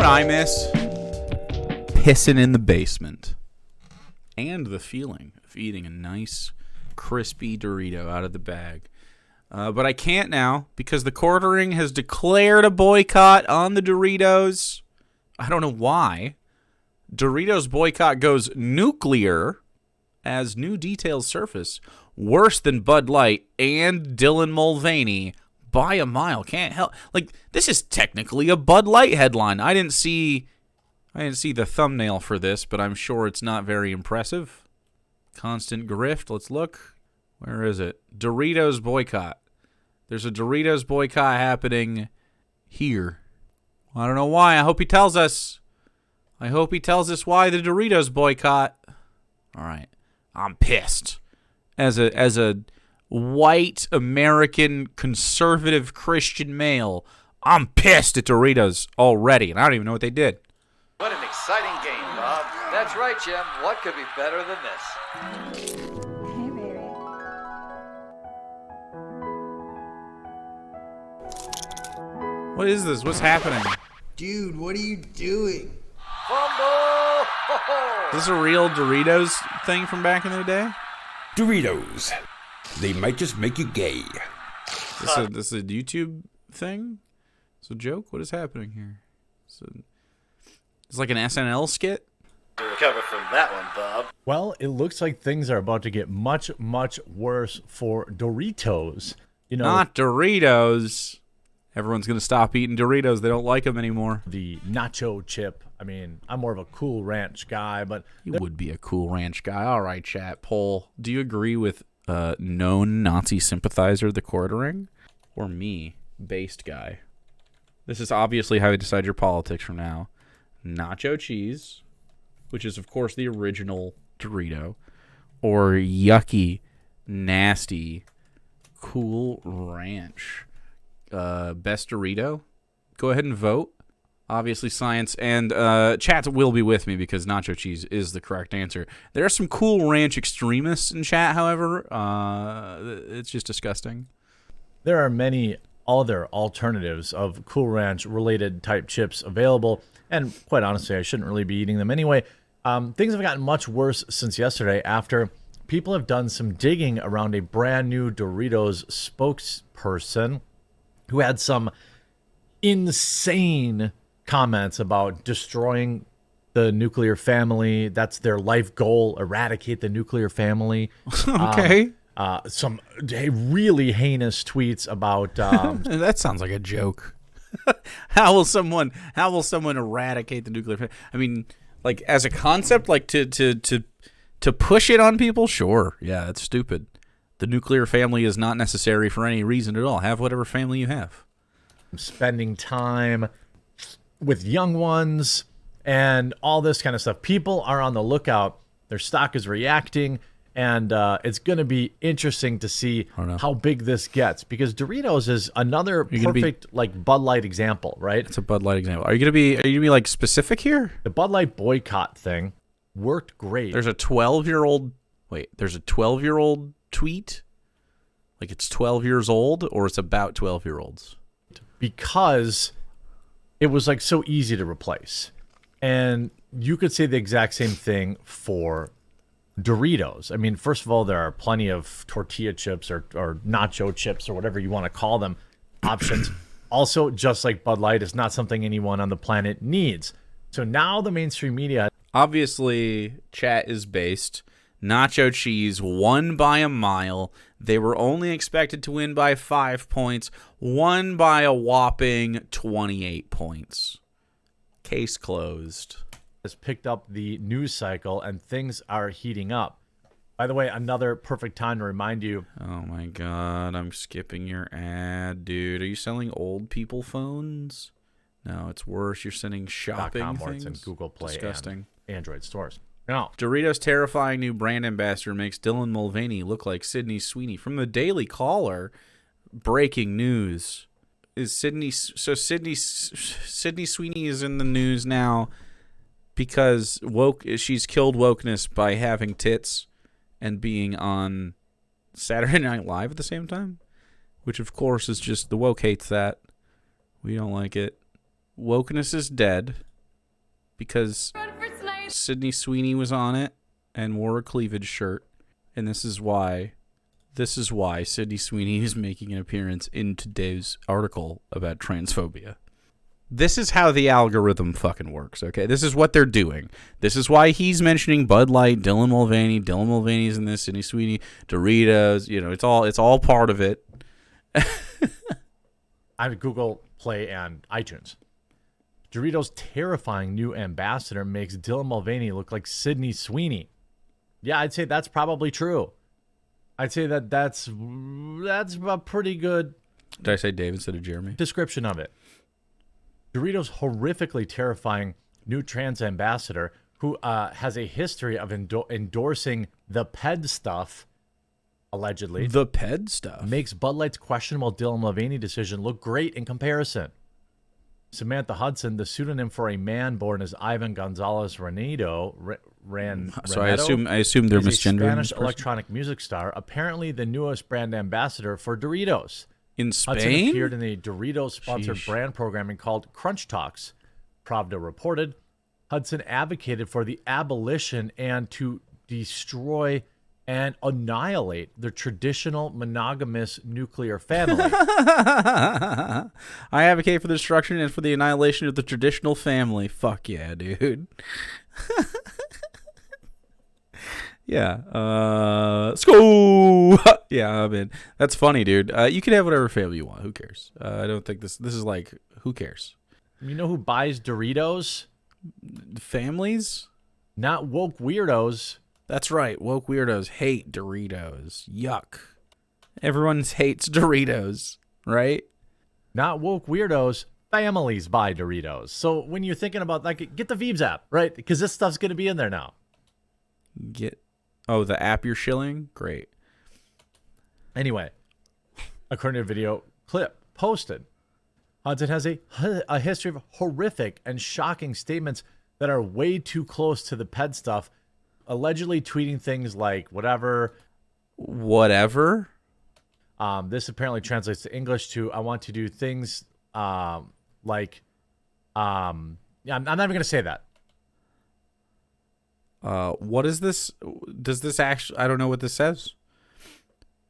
what I miss? Pissing in the basement. And the feeling of eating a nice, crispy Dorito out of the bag. But I can't now because the quartering has declared a boycott on the Doritos. I don't know why. Doritos boycott goes nuclear as new details surface. Worse than Bud Light and Dylan Mulvaney by a mile. Can't help. Like, this is technically a Bud Light headline. I didn't see the thumbnail for this, but I'm sure it's not very impressive. Constant grift. Let's look. Where is it? Doritos boycott. There's a Doritos boycott happening here. I don't know why. I hope he tells us. I hope he tells us why the Doritos boycott. All right. I'm pissed. As a white American conservative Christian male, I'm pissed at Doritos already, and I don't even know what they did. What an exciting game, Bob. That's right, Jim. What could be better than this? Hey, baby. What is this? What's happening? Dude, what are you doing? Fumble! Is this a real Doritos thing from back in the day? Doritos. They might just make you gay. This is a YouTube thing? It's a joke? What is happening here? It's like an SNL skit? To recover from that one, Bob. Well, it looks like things are about to get much, much worse for Doritos. You know, Not Doritos. Everyone's going to stop eating Doritos. They don't like them anymore. the nacho chip. I mean, I'm more of a Cool Ranch guy, but You would be a Cool Ranch guy. All right, chat. Poll. Do you agree with known Nazi sympathizer, the quartering? Or me, based guy? This is obviously how you decide your politics from now. Nacho cheese, which is, of course, the original Dorito. Or yucky, nasty, Cool Ranch. Best Dorito? Go ahead and vote. Obviously, science and chat will be with me because nacho cheese is the correct answer. There are some Cool Ranch extremists in chat, however. It's just disgusting. there are many other alternatives of Cool Ranch related type chips available. And quite honestly, I shouldn't really be eating them anyway. Things have gotten much worse since yesterday after people have done some digging around a brand new Doritos spokesperson who had some insane comments about destroying the nuclear family. That's their life goal, eradicate the nuclear family. Okay. Some really heinous tweets about That sounds like a joke. How will someone eradicate the nuclear family? I mean, like, as a concept, like to push it on people? Sure. Yeah, that's stupid. The nuclear family is not necessary for any reason at all. Have whatever family you have. spending time with young ones and all this kind of stuff. People are on the lookout. Their stock is reacting, and it's going to be interesting to see how big this gets, because Doritos is another perfect like Bud Light example, right? It's a Bud Light example. Are you gonna be like specific here? The Bud Light boycott thing worked great. There's a 12-year-old. Wait, there's a 12-year-old tweet. Like, it's 12 years old, or it's about 12-year-olds. Because it was like so easy to replace. And you could say the exact same thing for Doritos. I mean, first of all, there are plenty of tortilla chips or nacho chips or whatever you want to call them options. Also, just like Bud Light, it's not something anyone on the planet needs. So now the mainstream media... Obviously, chat is based. Nacho cheese won by a mile. They were only expected to win by 5 points. Won by a whopping 28 points. Case closed. has picked up the news cycle, and things are heating up. By the way, another perfect time to remind you. Oh my god, I'm skipping your ad, dude. Are you selling old people phones? No, it's worse. You're sending shopping things. And Google Play Disgusting. and Android stores. No. Doritos' terrifying new brand ambassador makes Dylan Mulvaney look like Sydney Sweeney. From the Daily Caller, breaking news. Is Sydney Sweeney is in the news now because she's killed wokeness by having tits and being on Saturday Night Live at the same time, which of course is just, the woke hates that. We don't like it. Wokeness is dead. because Sydney Sweeney was on it and wore a cleavage shirt, and this is why Sydney Sweeney is making an appearance in today's article about transphobia. This is how the algorithm fucking works, okay? This is what they're doing. This is why he's mentioning Bud Light, Dylan Mulvaney. Dylan Mulvaney's in this, Sydney Sweeney, Doritos. You know, it's all part of it. I have Google Play and iTunes. Doritos' terrifying new ambassador makes Dylan Mulvaney look like Sydney Sweeney. Yeah, I'd say that's probably true. I'd say that's a pretty good. Did I say Dave instead of Jeremy? Description of it. Doritos' horrifically terrifying new trans ambassador, who has a history of endorsing the PED stuff, allegedly. The PED stuff. Makes Bud Light's questionable Dylan Mulvaney decision look great in comparison. Samantha Hudson, the pseudonym for a man born as Ivan Gonzalez Renedo, So I assume they're is a misgendering Spanish this person. electronic music star, apparently the newest brand ambassador for Doritos. In Hudson Spain? appeared in a Doritos-sponsored Sheesh. brand programming called Crunch Talks. Pravda reported Hudson advocated for the abolition and to destroy and annihilate the traditional monogamous nuclear family. I advocate for the destruction and for the annihilation of the traditional family. Fuck yeah, dude. Yeah. Let's go. Yeah, I mean, that's funny, dude. You can have whatever family you want. Who cares? I don't think this is like, who cares? You know who buys Doritos? Families? Not woke weirdos. That's right. Woke weirdos hate Doritos. Yuck. Everyone hates Doritos, right? Not woke weirdos. Families buy Doritos. So when you're thinking about, like, get the Veebs app, right? Because this stuff's going to be in there now. The app you're shilling? Great. Anyway, according to a video clip posted, Hudson has a history of horrific and shocking statements that are way too close to the PED stuff, allegedly tweeting things like whatever. This apparently translates to English to, I want to do things yeah, I'm not even going to say that. What is this? Does this actually? I don't know what this says.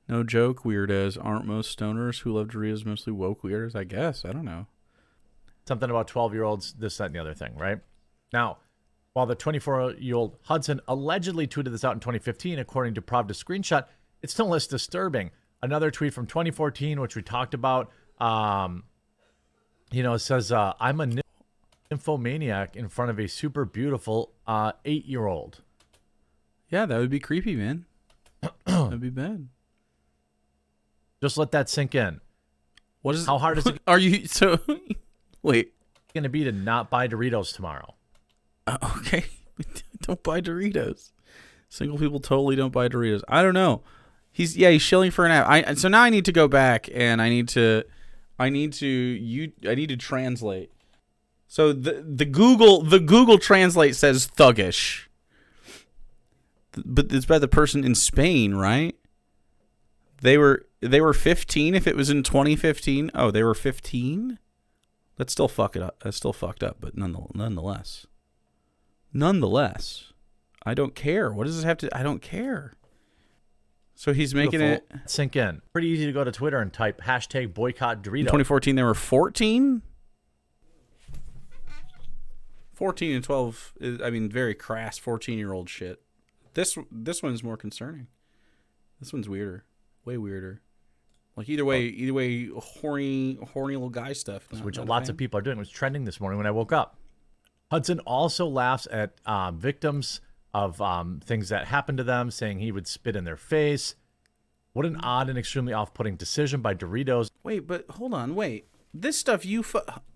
No joke, weirdos. Aren't most stoners who love Doritos mostly woke weirdos? I guess. I don't know. Something about 12-year-olds, this, that, and the other thing, right? Now, while the 24-year-old Hudson allegedly tweeted this out in 2015, according to Pravda's screenshot, it's still less disturbing. Another tweet from 2014, which we talked about, it says, I'm a nymphomaniac in front of a super beautiful 8-year-old. Yeah, that would be creepy, man. That'd be bad. Just let that sink in. What is? How hard is it Are you so? Wait. going to be to not buy Doritos tomorrow? Okay, don't buy Doritos. Single people totally don't buy Doritos. I don't know. He's shilling for an app. So now I need to go back and I need to translate. So the Google Translate says thuggish, but it's by the person in Spain, right? They were 15 if it was in 2015. Oh, they were 15. That's still fucked up, but nonetheless, I don't care. What does this have to? I don't care. So he's making it sink in. Pretty easy to go to Twitter and type hashtag boycott Doritos. In 2014, they were 14. 14 and 12 is, very crass 14-year-old shit. This one's more concerning. This one's weirder. Way weirder. Like either way, horny little guy stuff. Which lots of people are doing. It was trending this morning when I woke up. Hudson also laughs at victims of things that happened to them, saying he would spit in their face. What an odd and extremely off-putting decision by Doritos. Wait, but hold on. Wait. This stuff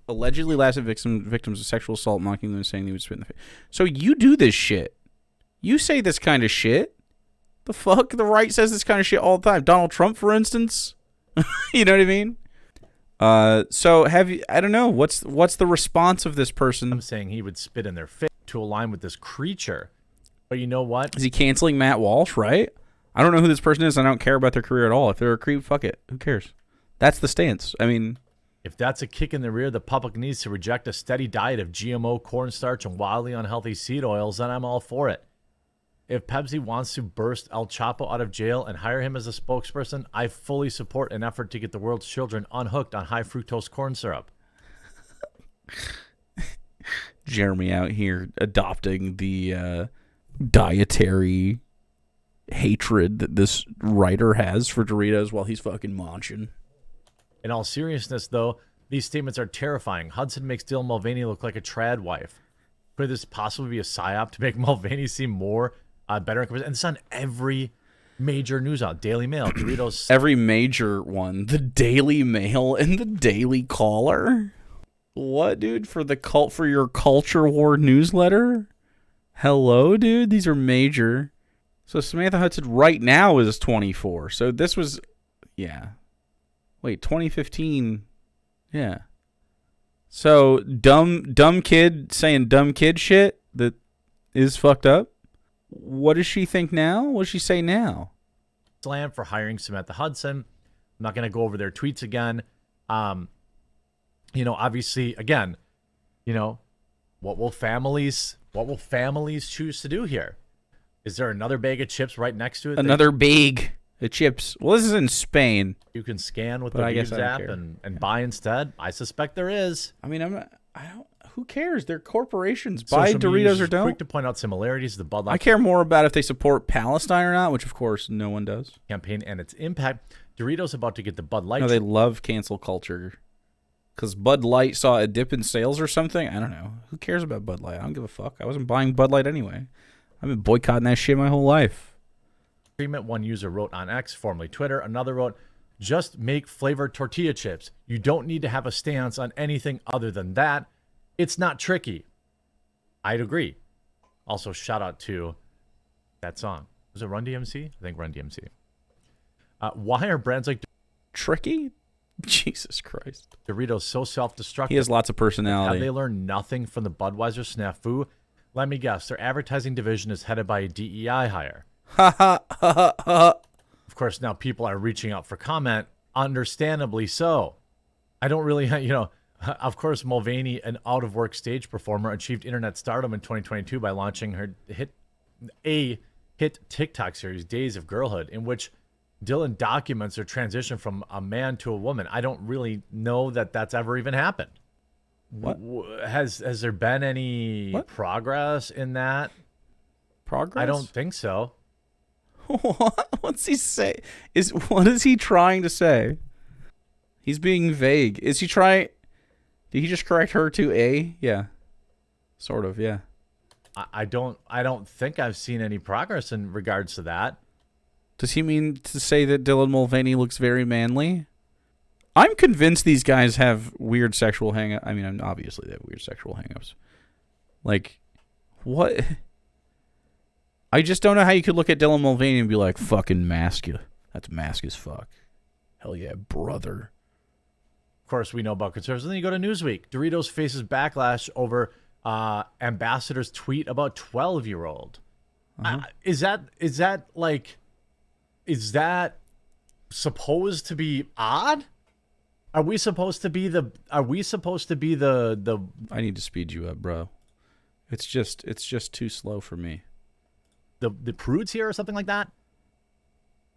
allegedly laughs at victims of sexual assault, mocking them and saying they would spit in the face. So you do this shit. You say this kind of shit. The fuck? The right says this kind of shit all the time. Donald Trump, for instance. You know what I mean? So I don't know. What's the response of this person? I'm saying he would spit in their face to align with this creature. But you know what? Is he canceling Matt Walsh, right? I don't know who this person is. I don't care about their career at all. If they're a creep, fuck it. Who cares? That's the stance. I mean, If that's a kick in the rear, the public needs to reject a steady diet of GMO, cornstarch, and wildly unhealthy seed oils, then I'm all for it. If Pepsi wants to burst El Chapo out of jail and hire him as a spokesperson, I fully support an effort to get the world's children unhooked on high fructose corn syrup. Jeremy out here adopting the dietary hatred that this writer has for Doritos while he's fucking munching. In all seriousness, though, these statements are terrifying. Hudson makes Dylan Mulvaney look like a trad wife. Could this possibly be a psyop to make Mulvaney seem more better? And it's on every major news outlet. Daily Mail, Doritos. Every major one. The Daily Mail and the Daily Caller. What, dude? For your culture war newsletter? Hello, dude? These are major. So Samantha Hudson right now is 24. So this was, yeah. Wait, 2015. Yeah. So dumb kid saying dumb kid shit that is fucked up. What does she think now? What does she say now? Slam for hiring Samantha Hudson. I'm not going to go over their tweets again. Obviously, again, what will families choose to do here? Is there another bag of chips right next to it? Another bag of chips. Well, this is in Spain. You can scan with But the I guess Views I don't app care. and buy instead. I suspect there is. I mean, who cares? They're corporations. Buy Social media Doritos is or don't. Quick to point out similarities to the Bud Light I care more about if they support Palestine or not, which of course no one does. campaign and its impact. Doritos about to get the Bud Light. No, they love cancel culture. Because Bud Light saw a dip in sales or something? I don't know. Who cares about Bud Light? I don't give a fuck. I wasn't buying Bud Light anyway. I've been boycotting that shit my whole life. treatment. One user wrote on X, formerly Twitter. Another wrote, just make flavored tortilla chips. You don't need to have a stance on anything other than that. It's not tricky. I'd agree. Also, shout out to that song. Was it Run DMC? I think Run DMC. Why are brands like Tricky? Jesus Christ. Doritos so self-destructive? He has lots of Have personality. they learned nothing from the Budweiser snafu? Let me guess. Their advertising division is headed by a DEI hire. Of course, now people are reaching out for comment, understandably so. I don't really, of course, Mulvaney, an out-of-work stage performer, achieved internet stardom in 2022 by launching her hit TikTok series, Days of Girlhood, in which Dylan documents her transition from a man to a woman. I don't really know that that's ever even happened. What? Has there been any progress in that? Progress? I don't think so. What? What's he say? What is he trying to say? He's being vague. Is he trying? Did he just correct her to a? Yeah. Sort of, yeah. I don't think I've seen any progress in regards to that. Does he mean to say that Dylan Mulvaney looks very manly? I'm convinced these guys have weird sexual hang-ups. I mean, obviously they have weird sexual hang-ups. Like, what? I just don't know how you could look at Dylan Mulvaney and be like, fucking masculine. That's mask as fuck. Hell yeah, brother. Of course, we know about conservatives. And then you go to Newsweek. Doritos faces backlash over ambassador's tweet about 12-year-old. Is that supposed to be odd? Are we supposed to be the I need to speed you up, bro. It's just too slow for me. the prudes here or something like that?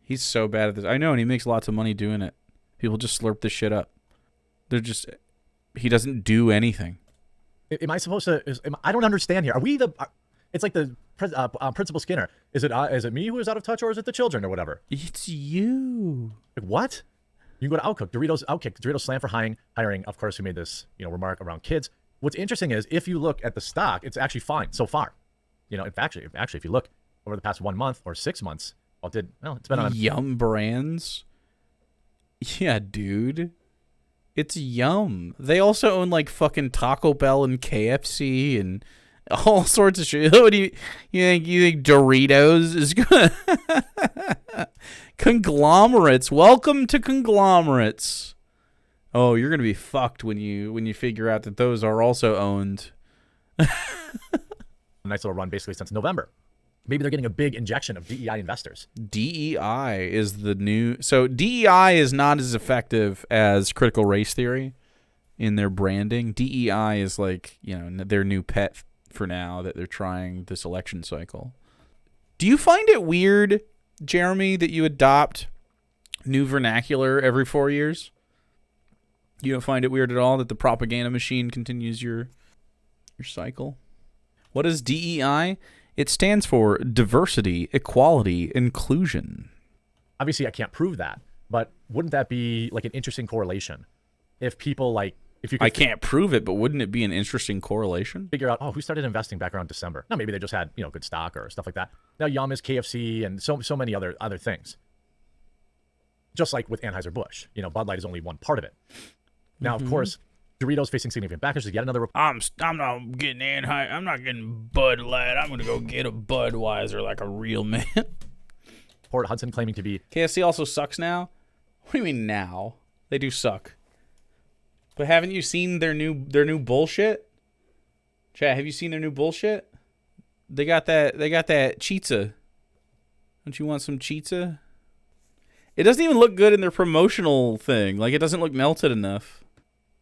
He's so bad at this. I know, and he makes lots of money doing it. People just slurp this shit up. He doesn't do anything. Am I supposed to? I don't understand here. Are we the? It's like the Principal Skinner. Is it me who is out of touch, or is it the children, or whatever? It's you. Like, what? You can go to Outkick. Doritos slam for hiring. Of course, who made this remark around kids. What's interesting is if you look at the stock, it's actually fine so far. Actually, if you look over the past 1 month or 6 months, it's been on. Yum Brands. Yeah, dude. It's Yum. They also own like fucking Taco Bell and KFC and all sorts of shit. What do you think Doritos is good? Conglomerates. Welcome to conglomerates. Oh, you're gonna be fucked when you figure out that those are also owned. A nice little run basically since November. Maybe they're getting a big injection of DEI investors. DEI is the new. So DEI is not as effective as critical race theory. in their branding. DEI is like, their new pet for now that they're trying this election cycle. Do you find it weird, Jeremy, that you adopt new vernacular every 4 years? You don't find it weird at all that the propaganda machine continues your cycle? What is DEI? It stands for diversity, equality, inclusion. Obviously, I can't prove that, but wouldn't that be like an interesting correlation? If people if you could I can't prove it, but wouldn't it be an interesting correlation? figure out, who started investing back around December? No, maybe they just had, good stock or stuff like that. Now Yum is KFC and so many other things. Just like with Anheuser-Busch, Bud Light is only one part of it. Now, of course, Doritos facing significant backlash is yet another. I'm not getting I'm not getting Bud Light. I'm gonna go get a Budweiser like a real man. Port Hudson claiming to be KFC also sucks now. What do you mean now? They do suck. But haven't you seen their new bullshit? Chat, have you seen their new bullshit? They got that chizza. Don't you want some chizza? It doesn't even look good in their promotional thing. Like, it doesn't look melted enough.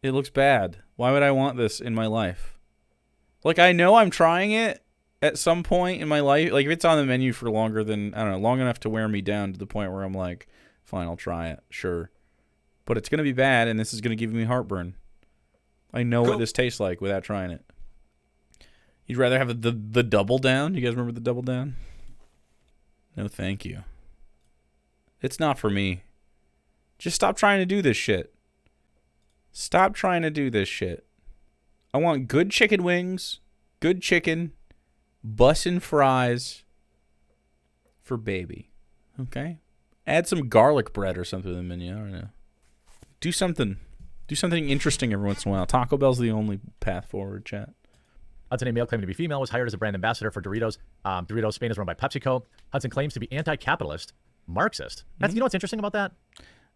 It looks bad. Why would I want this in my life? Like, I know I'm trying it at some point in my life. Like, if it's on the menu for longer than, I don't know, long enough to wear me down to the point where I'm like, fine, I'll try it. Sure. But it's going to be bad, and this is going to give me heartburn. I know what this tastes like without trying it. You'd rather have the Double Down? You guys remember the Double Down? No, thank you. It's not for me. Just stop trying to do this shit. Stop trying to do this shit. I want good chicken wings, good chicken, bussin' fries for baby. Okay? Add some garlic bread or something to the menu. I don't know. Do something interesting every once in a while. Taco Bell's the only path forward, chat. Hudson, a male claiming to be female, was hired as a brand ambassador for Doritos. Doritos Spain is run by PepsiCo. Hudson claims to be anti-capitalist, Marxist. That's, you know what's interesting about that?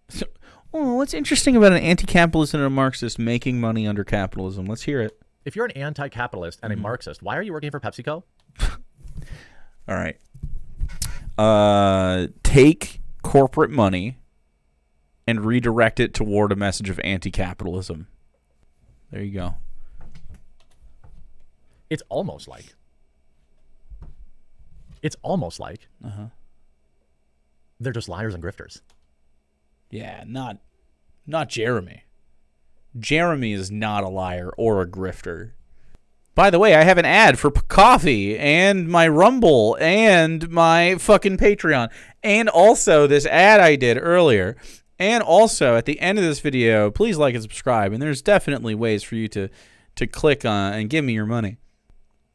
So, what's interesting about an anti-capitalist and a Marxist making money under capitalism? Let's hear it. If you're an anti-capitalist and a Marxist, why are you working for PepsiCo? All right. Take corporate money and redirect it toward a message of anti-capitalism. There you go. It's almost like they're just liars and grifters. Yeah, not Jeremy. Jeremy is not a liar or a grifter. By the way, I have an ad for coffee and my Rumble and my fucking Patreon. And also this ad I did earlier. And also at the end of this video, please like and subscribe. And there's definitely ways for you to click on and give me your money.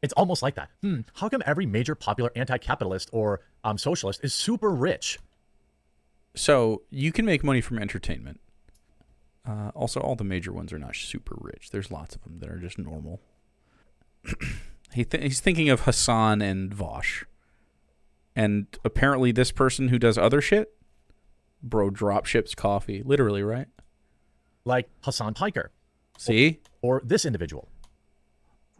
It's almost like that. How come every major popular anti-capitalist or socialist is super rich? So you can make money from entertainment. Also, all the major ones are not super rich. There's lots of them that are just normal. He's thinking of Hassan and Vosh. And apparently this person who does other shit, bro, drop ships coffee. Literally, right? Like Hassan Piker. See? Or this individual.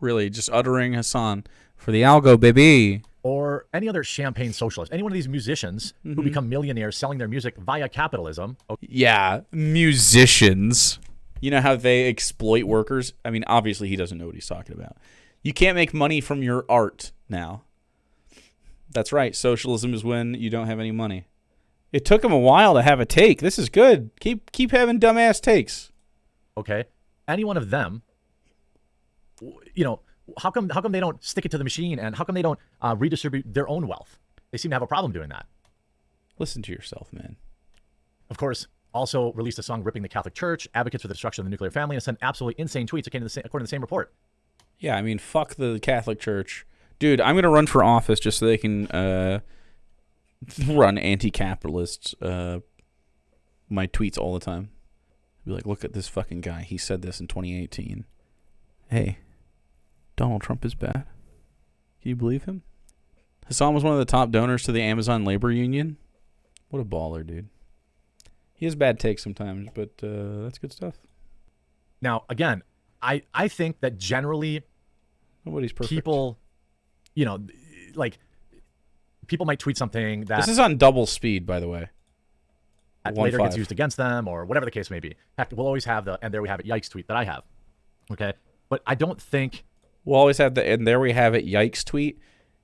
Really, just uttering Hassan for the algo, baby. Or any other champagne socialist. Any one of these musicians who become millionaires selling their music via capitalism. Yeah, musicians. You know how they exploit workers? I mean, obviously he doesn't know what he's talking about. You can't make money from your art now. That's right. Socialism is when you don't have any money. It took him a while to have a take. This is good. Keep having dumbass takes. Okay. Any one of them, how come they don't stick it to the machine, and how come they don't redistribute their own wealth? They seem to have a problem doing that. Listen to yourself, man. Of course, also released a song ripping the Catholic Church, advocates for the destruction of the nuclear family, and sent absolutely insane tweets according to the same report. Yeah, I mean, fuck the Catholic Church. Dude, I'm going to run for office just so they can run anti-capitalists my tweets all the time. Be like, look at this fucking guy. He said this in 2018. Hey, Donald Trump is bad. Can you believe him? Hassan was one of the top donors to the Amazon labor union. What a baller, dude. He has bad takes sometimes, but that's good stuff. Now, again, I think that generally nobody's perfect. People, people might tweet something that... This is on double speed, by the way. later gets 1-5. used against them or whatever the case may be. Heck, we'll always have the "and there we have it" yikes tweet that I have. Okay, but I don't think We'll always have the "and there we have it" yikes tweet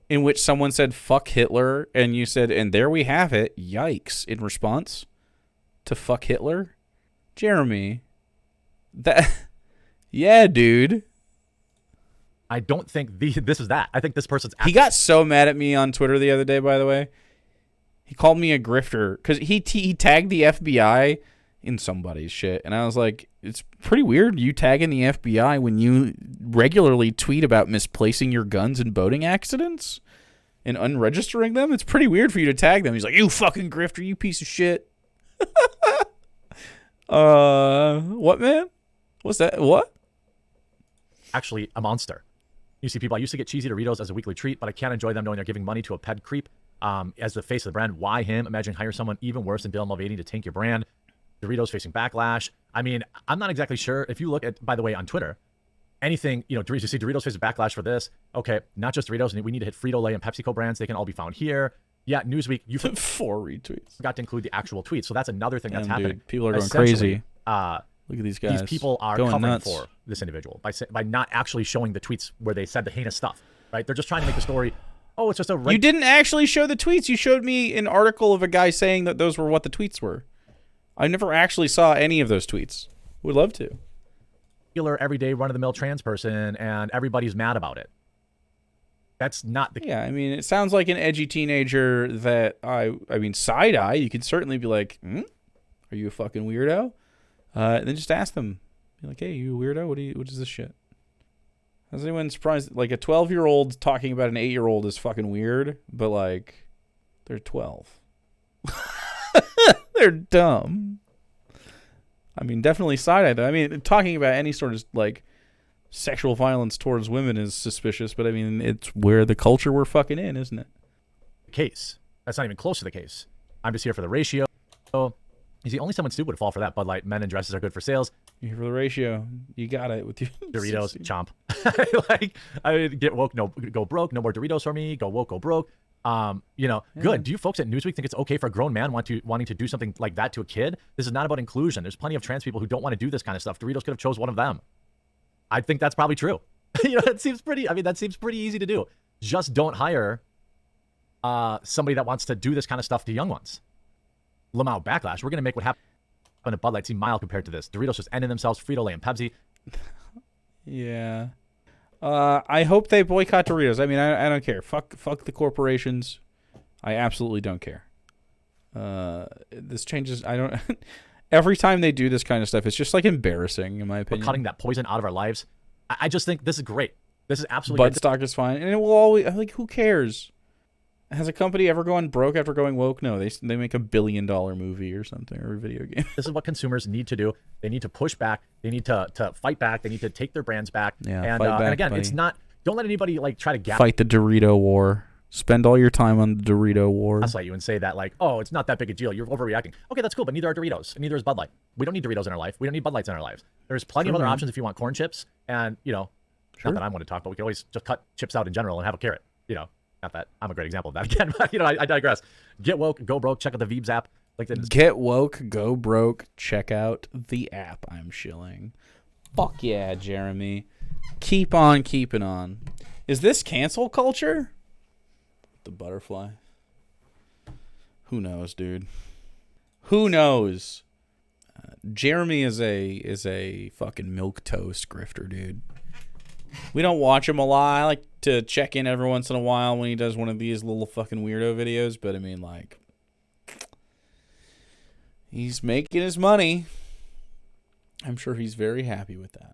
in which someone said "fuck Hitler" and you said "and there we have it" yikes in response to "fuck Hitler." Jeremy, that yeah, dude. I don't think this is that. I think this person's He got so mad at me on Twitter the other day, by the way. He called me a grifter because he tagged the FBI in somebody's shit. And I was like, it's pretty weird you tagging the FBI when you regularly tweet about misplacing your guns in boating accidents and unregistering them. It's pretty weird for you to tag them. He's like, you fucking grifter, you piece of shit. What, man? What's that? What? actually a monster. You see people, I used to get cheesy Doritos as a weekly treat, but I can't enjoy them knowing they're giving money to a ped creep as the face of the brand. Why him? Imagine hire someone even worse than Bill Mulvaney to tank your brand. Doritos facing backlash. I mean, I'm not exactly sure. If you look at, by the way, on Twitter, anything, you know, you see Doritos faces backlash for this. Okay, not just Doritos. We need to hit Frito-Lay and PepsiCo brands. They can all be found here. Yeah, Newsweek, you 4 retweets. forgot to include the actual tweets. So that's another thing that's happening. Dude, people are going Essentially, crazy. Look at these guys. These people are going covering nuts for this individual by not actually showing the tweets where they said the heinous stuff, right? They're just trying to make the story, oh, it's just a... You didn't actually show the tweets. You showed me an article of a guy saying that those were what the tweets were. I never actually saw any of those tweets. Would love to. Regular, everyday, run-of-the-mill trans person, and everybody's mad about it. That's not the... Yeah, I mean, it sounds like an edgy teenager that I mean, side-eye. You could certainly be like, are you a fucking weirdo? And then just ask them. Be like, hey, you a weirdo? What is this shit? Has anyone surprised? Like, a 12-year-old talking about an 8-year-old is fucking weird, but, like, they're 12. They're dumb. I mean, definitely side-eye, though. I mean, talking about any sort of, like, sexual violence towards women is suspicious, but, I mean, it's where the culture we're fucking in, isn't it? case. That's not even close to the case. I'm just here for the ratio. You see, only someone stupid would fall for that. Bud Light, men and dresses are good for sales. You're here for the ratio. You got it with you. Doritos, chomp. Like, I mean, get woke, no, go broke. No more Doritos for me. Go woke, go broke. Good. Do you folks at Newsweek think it's okay for a grown man wanting to do something like that to a kid? This is not about inclusion. There's plenty of trans people who don't want to do this kind of stuff. Doritos could have chose one of them. I think that's probably true. That seems pretty easy to do. Just don't hire somebody that wants to do this kind of stuff to young ones. Lamau backlash. We're going to make what happened at Bud Light seem mild compared to this. Doritos just ending themselves. Frito-Lay and Pepsi. Yeah. I hope they boycott Doritos. I mean, I don't care. Fuck the corporations. I absolutely don't care. This changes. I don't. Every time they do this kind of stuff, it's just like embarrassing, in my opinion. We're cutting that poison out of our lives. I just think this is great. This is absolutely Bud stock is fine, and it will always. Like, who cares? Has a company ever gone broke after going woke? No, they make $1 billion movie or something, or a video game. This is what consumers need to do. They need to push back. They need to fight back. They need to take their brands back. Yeah, and, fight back, and again, buddy. it's not. Don't let anybody like try to gap Fight the Dorito war. Spend all your time on the Dorito war. gaslight you and say that like, oh, it's not that big a deal. You're overreacting. Okay, that's cool, but neither are Doritos, and neither is Bud Light. We don't need Doritos in our life. We don't need Bud Lights in our lives. There's plenty of other options if you want corn chips, and not that I want to talk, but we can always just cut chips out in general and have a carrot. Not that I'm a great example of that again, but I digress. Get woke, go broke. Check out the Veebs app. Get woke, go broke. Check out the app. I'm shilling. Fuck yeah, Jeremy. Keep on keeping on. Is this cancel culture? The butterfly. Who knows, dude? Who knows? Jeremy is a fucking milquetoast grifter, dude. We don't watch him a lot. I like to check in every once in a while when he does one of these little fucking weirdo videos, but I mean, like, he's making his money. I'm sure he's very happy with that.